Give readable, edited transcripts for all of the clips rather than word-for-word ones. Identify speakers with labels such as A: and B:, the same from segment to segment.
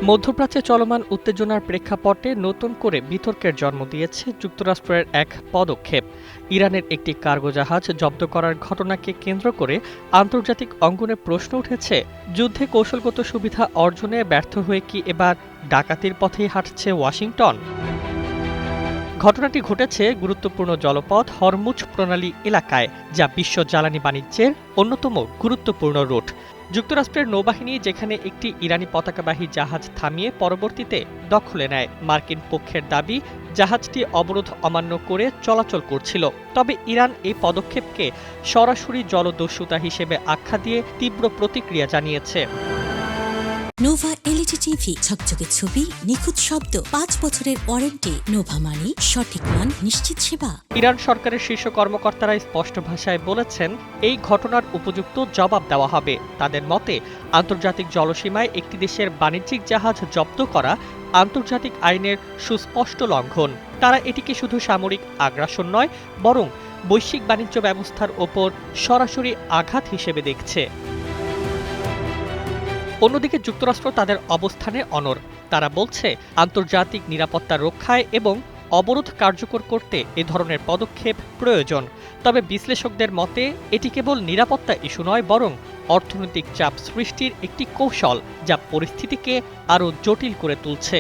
A: মধ্যপ্রাচ্যে চলমান উত্তেজনার প্রেক্ষাপটে নতুন করে বিতর্কের জন্ম দিয়েছে যুক্তরাষ্ট্রের এক পদক্ষেপ। ইরানের একটি কার্গো জাহাজ জব্দ করার ঘটনাকে কেন্দ্র করে আন্তর্জাতিক অঙ্গনে প্রশ্ন উঠেছে, যুদ্ধে কৌশলগত সুবিধা অর্জনে ব্যর্থ হয়ে কি এবার ডাকাতির পথেই হাঁটছে ওয়াশিংটন? ঘটনাটি ঘটেছে গুরুত্বপূর্ণ জলপথ হরমুজ প্রণালী এলাকায়, যা বিশ্ব জ্বালানি বাণিজ্যের অন্যতম গুরুত্বপূর্ণ রুট। যুক্তরাষ্ট্রের নৌবাহিনী যেখানে একটি ইরানি পতাকাবাহী জাহাজ থামিয়ে পরবর্তীতে দখলে নেয়। মার্কিন পক্ষের দাবি, জাহাজটি অবরোধ অমান্য করে চলাচল করছিল। তবে ইরান এই পদক্ষেপকে সরাসরি জলদস্যুতা হিসেবে আখ্যা দিয়ে তীব্র প্রতিক্রিয়া জানিয়েছে।
B: নোভা এলইডি টিভি, ঝকঝকে ছবি, নিখুঁত শব্দ, ৫ বছরের ওয়ারেন্টি। নোভা মানি সঠিক মান, নিশ্চিত সেবা।
A: ইরান সরকারের শীর্ষ কর্মকর্তারা স্পষ্ট ভাষায় বলেছেন, এই ঘটনার উপযুক্ত জবাব দেওয়া হবে। তাদের মতে, আন্তর্জাতিক জলসীমায় একটি দেশের বাণিজ্যিক জাহাজ জব্দ করা আন্তর্জাতিক আইনের সুস্পষ্ট লঙ্ঘন। তারা এটিকে শুধু সামরিক আগ্রাসন নয়, বরং বৈশ্বিক বাণিজ্য ব্যবস্থার ওপর সরাসরি আঘাত হিসেবে দেখছে। অন্যদিকে যুক্তরাষ্ট্র তাদের অবস্থানে অনড়। তারা বলছে, আন্তর্জাতিক নিরাপত্তা রক্ষায় এবং অবরোধ কার্যকর করতে এ ধরনের পদক্ষেপ প্রয়োজন। তবে বিশ্লেষকদের মতে এটি কেবল নিরাপত্তা ইস্যু নয়, বরং অর্থনৈতিক চাপ সৃষ্টির একটি কৌশল, যা পরিস্থিতিকে আরও জটিল করে তুলছে।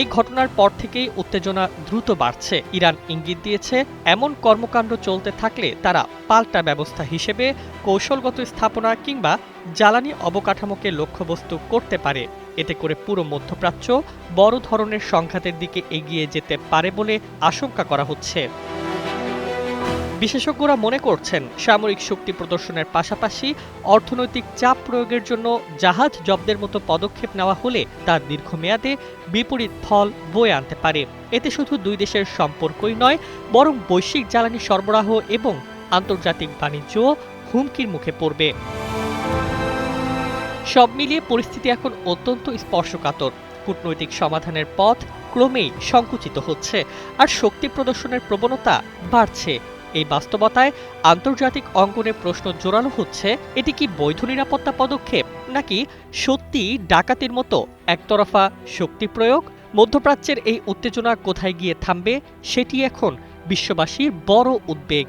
A: এই ঘটনার পর থেকেই উত্তেজনা দ্রুত বাড়ছে। ইরান ইঙ্গিত দিয়েছে, এমন কর্মকাণ্ড চলতে থাকলে তারা পাল্টা ব্যবস্থা হিসেবে কৌশলগত স্থাপনা কিংবা জ্বালানি অবকাঠামোকে লক্ষ্যবস্তু করতে পারে। এতে করে পুরো মধ্যপ্রাচ্য বড় ধরনের সংঘাতের দিকে এগিয়ে যেতে পারে বলে আশঙ্কা করা হচ্ছে। বিশেষজ্ঞরা মনে করছেন, সামরিক শক্তি প্রদর্শনের পাশাপাশি অর্থনৈতিক চাপ প্রয়োগের জন্য জাহাজ জব্দের মতো পদক্ষেপ নেওয়া হলে তা দীর্ঘমেয়াদে বিপরীত ফল বয়ে আনতে পারে। এতে শুধু দুই দেশের সম্পর্কই নয়, বরং বৈশ্বিক জ্বালানি সরবরাহ এবং আন্তর্জাতিক বাণিজ্য হুমকির মুখে পড়বে। সব মিলিয়ে পরিস্থিতি এখন অত্যন্ত স্পর্শকাতর। কূটনৈতিক সমাধানের পথ ক্রমেই সংকুচিত হচ্ছে, আর শক্তি প্রদর্শনের প্রবণতা বাড়ছে। এই বাস্তবতায় আন্তর্জাতিক অঙ্গনে প্রশ্ন জোরালো হচ্ছে, এটি কি বৈধ নিরাপত্তা পদক্ষেপ, নাকি সত্যি ডাকাতির মতো একতরফা শক্তি প্রয়োগ? মধ্যপ্রাচ্যের এই উত্তেজনা কোথায় গিয়ে থামবে, সেটি এখন বিশ্ববাসীর বড় উদ্বেগ।